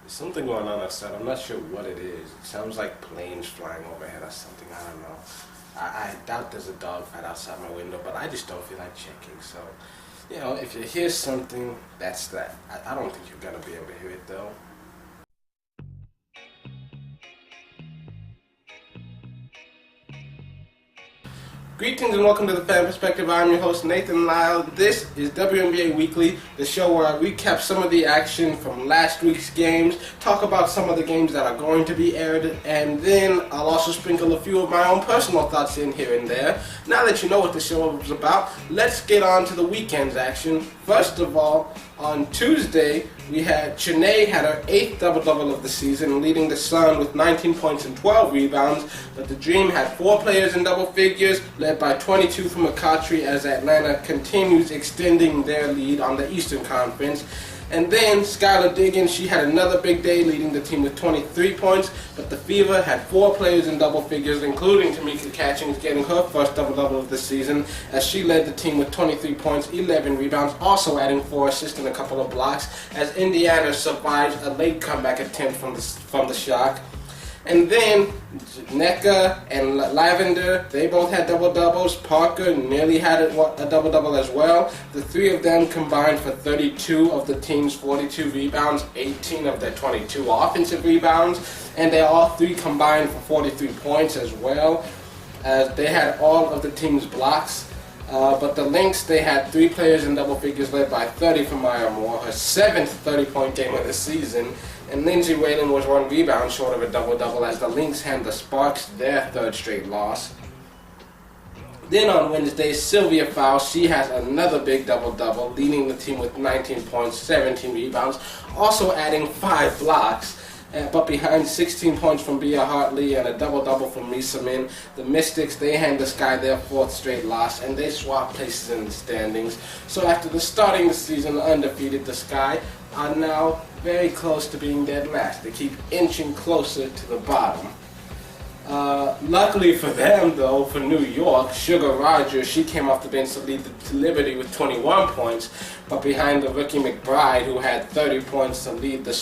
There's something going on outside. I'm not sure what it is. It sounds like planes flying overhead or something. I don't know. I doubt there's a dog fight outside my window, but I just don't feel like checking. So, if you hear something, that's that. I don't think you're going to be able to hear it, though. Greetings and welcome to the Fan Perspective. I'm your host, Nathan Lyle. This is WNBA Weekly, the show where I recap some of the action from last week's games, talk about some of the games that are going to be aired, and then I'll also sprinkle a few of my own personal thoughts in here and there. Now that you know what the show was about, let's get on to the weekend's action. First of all, on Tuesday, we had Chiney had her 8th double-double of the season, leading the Sun with 19 points and 12 rebounds, but the Dream had 4 players in double figures, led by 22 from McCoughtry as Atlanta continues extending their lead on the Eastern Conference. And then Skylar, she had another big day, leading the team with 23 points, but the Fever had 4 players in double figures, including Tamika Catchings getting her first double-double of the season, as she led the team with 23 points, 11 rebounds, also adding 4 assists and a couple of blocks, as Indiana survives a late comeback attempt from the Shock. And then Nneka and Lavender, they both had double-doubles. Parker nearly had a double-double as well. The three of them combined for 32 of the team's 42 rebounds, 18 of their 22 offensive rebounds, and they all three combined for 43 points as well, as they had all of the team's blocks. But the Lynx, they had 3 players in double figures, led by 30 from Maya Moore, her 7th 30-point game of the season. And Lindsey Whalen was 1 rebound short of a double-double, as the Lynx hand the Sparks their 3rd straight loss. Then on Wednesday, Sylvia Fowle, she has another big double-double, leading the team with 19 points, 17 rebounds, also adding 5 blocks. But behind 16 points from Bia Hartley and a double-double from Risa Min, the Mystics, they hand the Sky their 4th straight loss, and they swap places in the standings. So after starting the season undefeated, the Sky are now very close to being dead last. They keep inching closer to the bottom. Luckily for them, though, for New York, Sugar Rogers, she came off the bench to lead the Liberty with 21 points, but behind the rookie McBride, who had 30 points to lead the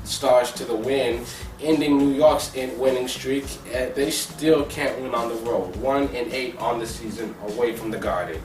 Stars to the win, ending New York's winning streak. They still can't win on the road. 1-8 on the season, away from the Garden.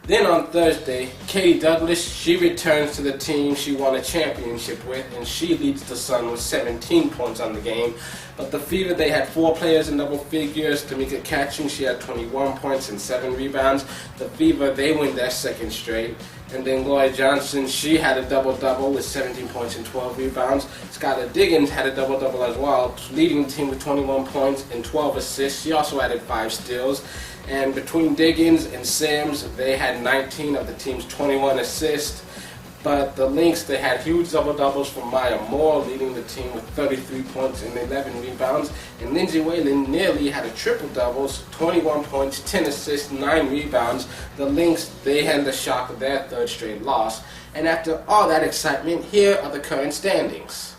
Then on Thursday, Katie Douglas, she returns to the team she won a championship with, and she leads the Sun with 17 points on the game. But the Fever, they had 4 players in double figures. Tamika Catchings, she had 21 points and 7 rebounds. The Fever, they win their 2nd straight. And then Lloyd Johnson, she had a double-double with 17 points and 12 rebounds. Skylar Diggins had a double-double as well, leading the team with 21 points and 12 assists. She also added 5 steals. And between Diggins and Sims, they had 19 of the team's 21 assists. But the Lynx, they had huge double-doubles from Maya Moore, leading the team with 33 points and 11 rebounds. And Lindsey Whalen nearly had a triple-doubles, 21 points, 10 assists, 9 rebounds. The Lynx, they had the shock of their 3rd straight loss. And after all that excitement, here are the current standings.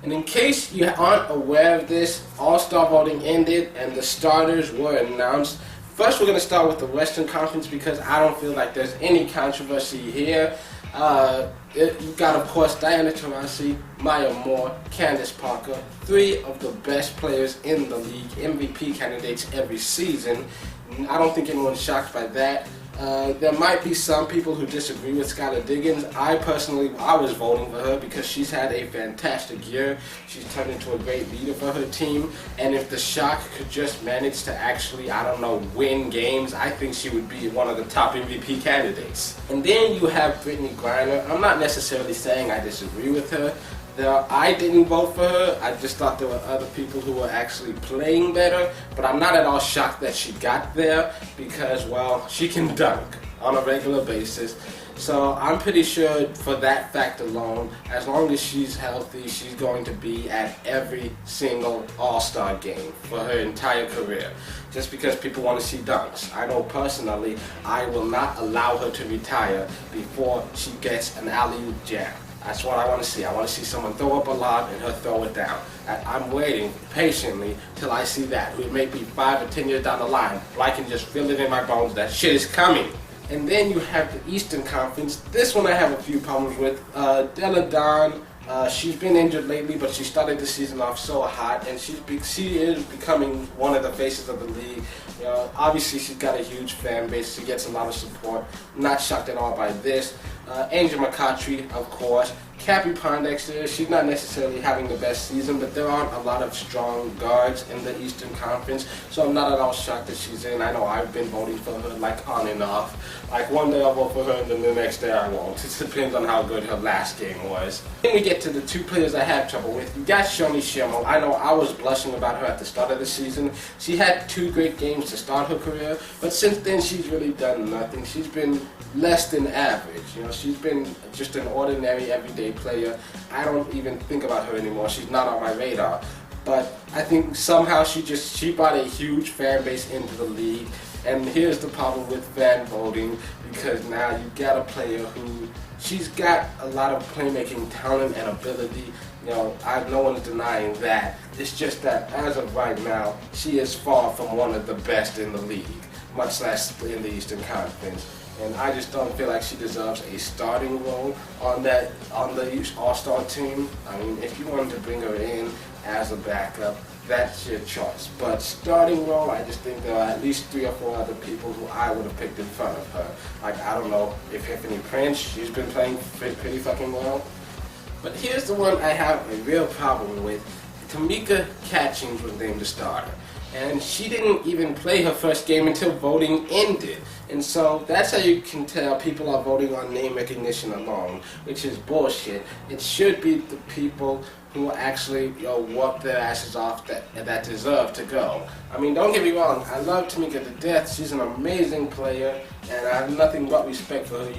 And in case you aren't aware of this, All-Star voting ended and the starters were announced. First, we're going to start with the Western Conference because I don't feel like there's any controversy here. You've got, of course, Diana Taurasi, Maya Moore, Candace Parker, 3 of the best players in the league, MVP candidates every season. I don't think anyone's shocked by that. There might be some people who disagree with Skylar Diggins. I was voting for her because she's had a fantastic year. She's turned into a great leader for her team. And if the Shock could just manage to actually, win games, I think she would be one of the top MVP candidates. And then you have Brittany Griner. I'm not necessarily saying I disagree with her. I didn't vote for her. I just thought there were other people who were actually playing better, but I'm not at all shocked that she got there because, well, she can dunk on a regular basis. So I'm pretty sure for that fact alone, as long as she's healthy, she's going to be at every single All-Star game for her entire career. Just because people want to see dunks. I know personally, I will not allow her to retire before she gets an alley-oop jam. That's what I want to see. I want to see someone throw up a lob and her throw it down. I'm waiting patiently till I see that. It may be 5 or 10 years down the line, but I can just feel it in my bones that shit is coming. And then you have the Eastern Conference. This one I have a few problems with. Della Don, she's been injured lately, but she started the season off so hot, and she is becoming one of the faces of the league. Obviously, she's got a huge fan base. She gets a lot of support. Not shocked at all by this. Angel McCoughtry, of course. Cappy Pondexter, she's not necessarily having the best season, but there aren't a lot of strong guards in the Eastern Conference, so I'm not at all shocked that she's in. I know I've been voting for her like on and off. Like one day I'll vote for her and then the next day I won't. It depends on how good her last game was. Then we get to the two players I have trouble with. You got Shoni Schimmel. I know I was blushing about her at the start of the season. She had 2 great games to start her career, but since then she's really done nothing. She's been less than average. She's been just an ordinary everyday player. I don't even think about her anymore. She's not on my radar. But I think somehow she brought a huge fan base into the league. And here's the problem with fan voting, because now you got a player who, she's got a lot of playmaking talent and ability. No one's denying that. It's just that as of right now, she is far from one of the best in the league, much less in the Eastern Conference. And I just don't feel like she deserves a starting role on the All-Star team. I mean, if you wanted to bring her in as a backup, that's your choice. But starting role, I just think there are at least 3 or 4 other people who I would have picked in front of her. Like, I don't know, if Tiffany Prince, she's been playing pretty fucking well. But here's the one I have a real problem with. Tamika Catchings was named the starter. And she didn't even play her first game until voting ended. And so that's how you can tell people are voting on name recognition alone, which is bullshit. It should be the people who actually work their asses off that deserve to go. I mean, don't get me wrong, I love Tamika to death. She's an amazing player, and I have nothing but respect for her.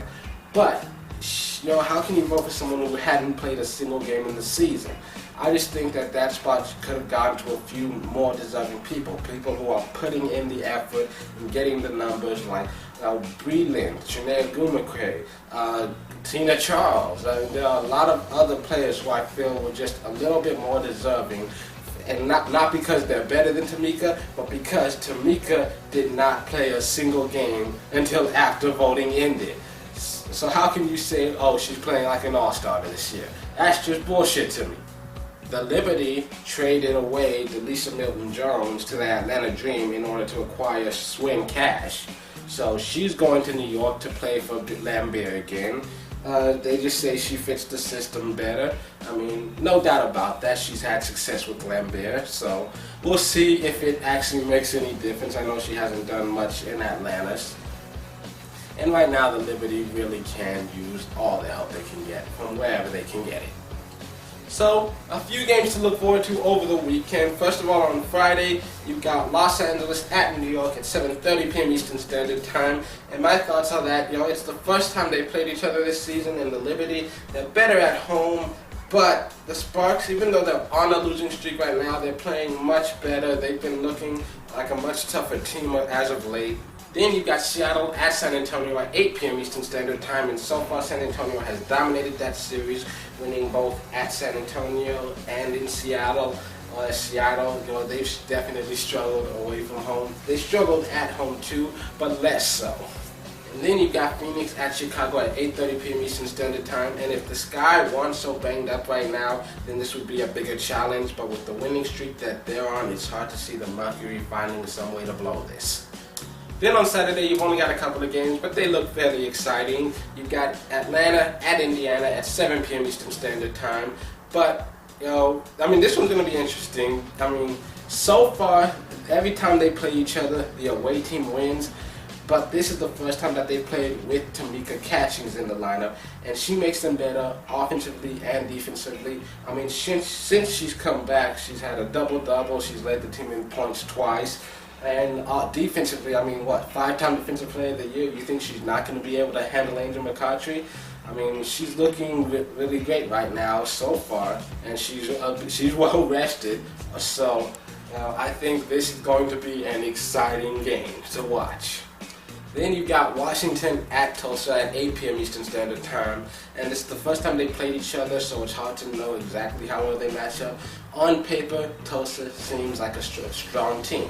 But, how can you vote for someone who hadn't played a single game in the season? I just think that spot could have gone to a few more deserving people who are putting in the effort and getting the numbers, like Bree Lynx, Chiney, Tina Charles. There are a lot of other players who I feel were just a little bit more deserving, and not because they're better than Tamika, but because Tamika did not play a single game until after voting ended. So how can you say, oh, she's playing like an all-star this year? That's just bullshit to me. The Liberty traded away Delisa Milton-Jones to the Atlanta Dream in order to acquire swing cash. So she's going to New York to play for Lavender again. They just say she fits the system better. I mean, no doubt about that. She's had success with Lavender, so we'll see if it actually makes any difference. I know she hasn't done much in Atlanta. And right now, the Liberty really can use all the help they can get from wherever they can get it. So, a few games to look forward to over the weekend. First of all, on Friday, you've got Los Angeles at New York at 7:30 p.m. Eastern Standard Time. And my thoughts are that, it's the first time they played each other this season, and the Liberty, they're better at home. But the Sparks, even though they're on a losing streak right now, they're playing much better. They've been looking like a much tougher team as of late. Then you've got Seattle at San Antonio at 8 p.m. Eastern Standard Time, and so far San Antonio has dominated that series, winning both at San Antonio and in Seattle. Seattle, they've definitely struggled away from home. They struggled at home too, but less so. And then you've got Phoenix at Chicago at 8:30 p.m. Eastern Standard Time, and if the Sky weren't so banged up right now, then this would be a bigger challenge, but with the winning streak that they're on, it's hard to see the Mercury finding some way to blow this. Then on Saturday, you've only got a couple of games, but they look fairly exciting. You've got Atlanta at Indiana at 7 p.m. Eastern Standard Time. But, this one's going to be interesting. So far, every time they play each other, the away team wins. But this is the first time that they've played with Tamika Catchings in the lineup, and she makes them better offensively and defensively. Since she's come back, she's had a double-double. She's led the team in points twice. And defensively, 5-time Defensive Player of the Year. You think she's not going to be able to handle Angel McCoughtry? She's looking really great right now so far, and she's well rested. So I think this is going to be an exciting game to watch. Then you got Washington at Tulsa at 8 p.m. Eastern Standard Time, and it's the first time they played each other, so it's hard to know exactly how well they match up. On paper, Tulsa seems like a strong team,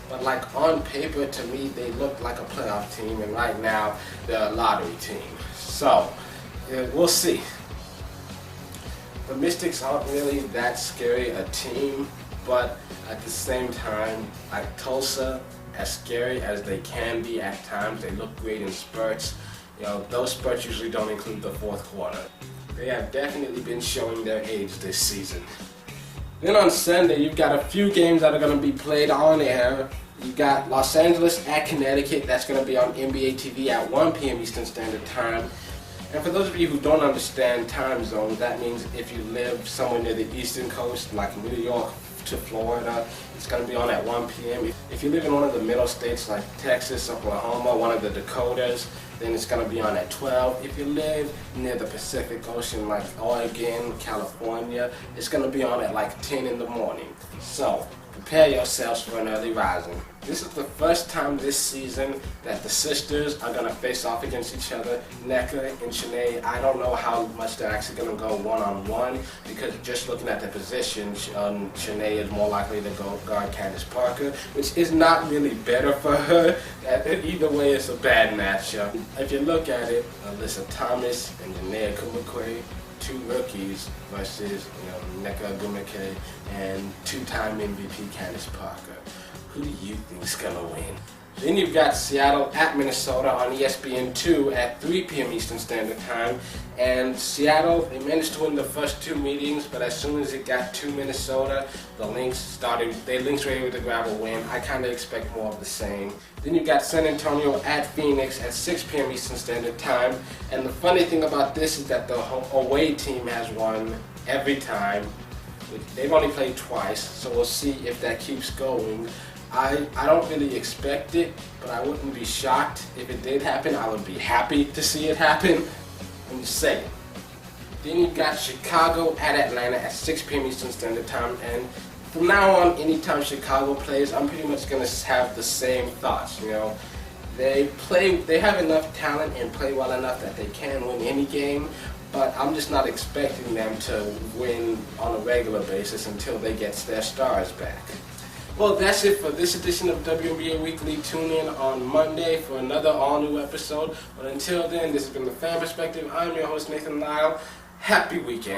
but like on paper, to me, they look like a playoff team, and right now, they're a lottery team. So, we'll see. The Mystics aren't really that scary a team, but at the same time, like Tulsa, as scary as they can be at times, they look great in spurts. Those spurts usually don't include the fourth quarter. They have definitely been showing their age this season. Then on Sunday, you've got a few games that are going to be played on air. You've got Los Angeles at Connecticut. That's going to be on NBA TV at 1 p.m. Eastern Standard Time. And for those of you who don't understand time zones, that means if you live somewhere near the eastern coast, like New York to Florida, it's going to be on at 1 p.m. If you live in one of the middle states like Texas, Oklahoma, one of the Dakotas, then it's going to be on at 12. If you live near the Pacific Ocean like Oregon, California, it's going to be on at like 10 in the morning. So, prepare yourselves for an early rising. This is the first time this season that the sisters are going to face off against each other. Nneka and Chiney, I don't know how much they're actually going to go one-on-one, because just looking at the position, Chiney is more likely to go guard Candace Parker, which is not really better for her. Either way, it's a bad matchup. If you look at it, Alyssa Thomas and McCoughtry, two rookies versus Nneka and two-time MVP Candace Parker. Who do you think is going to win? Then you've got Seattle at Minnesota on ESPN2 at 3 p.m. Eastern Standard Time. And Seattle, they managed to win the first two meetings, but as soon as it got to Minnesota, the Lynx were able to grab a win. I kind of expect more of the same. Then you've got San Antonio at Phoenix at 6 p.m. Eastern Standard Time. And the funny thing about this is that the away team has won every time. They've only played twice, so we'll see if that keeps going. I don't really expect it, but I wouldn't be shocked if it did happen. I would be happy to see it happen. I'm just saying. Then you've got Chicago at Atlanta at 6 p.m. Eastern Standard Time, and from now on, anytime Chicago plays, I'm pretty much going to have the same thoughts. They have enough talent and play well enough that they can win any game, but I'm just not expecting them to win on a regular basis until they get their stars back. Well, that's it for this edition of WNBA Weekly. Tune in on Monday for another all-new episode. But until then, this has been The Fan Perspective. I'm your host, Nathan Lyle. Happy weekend.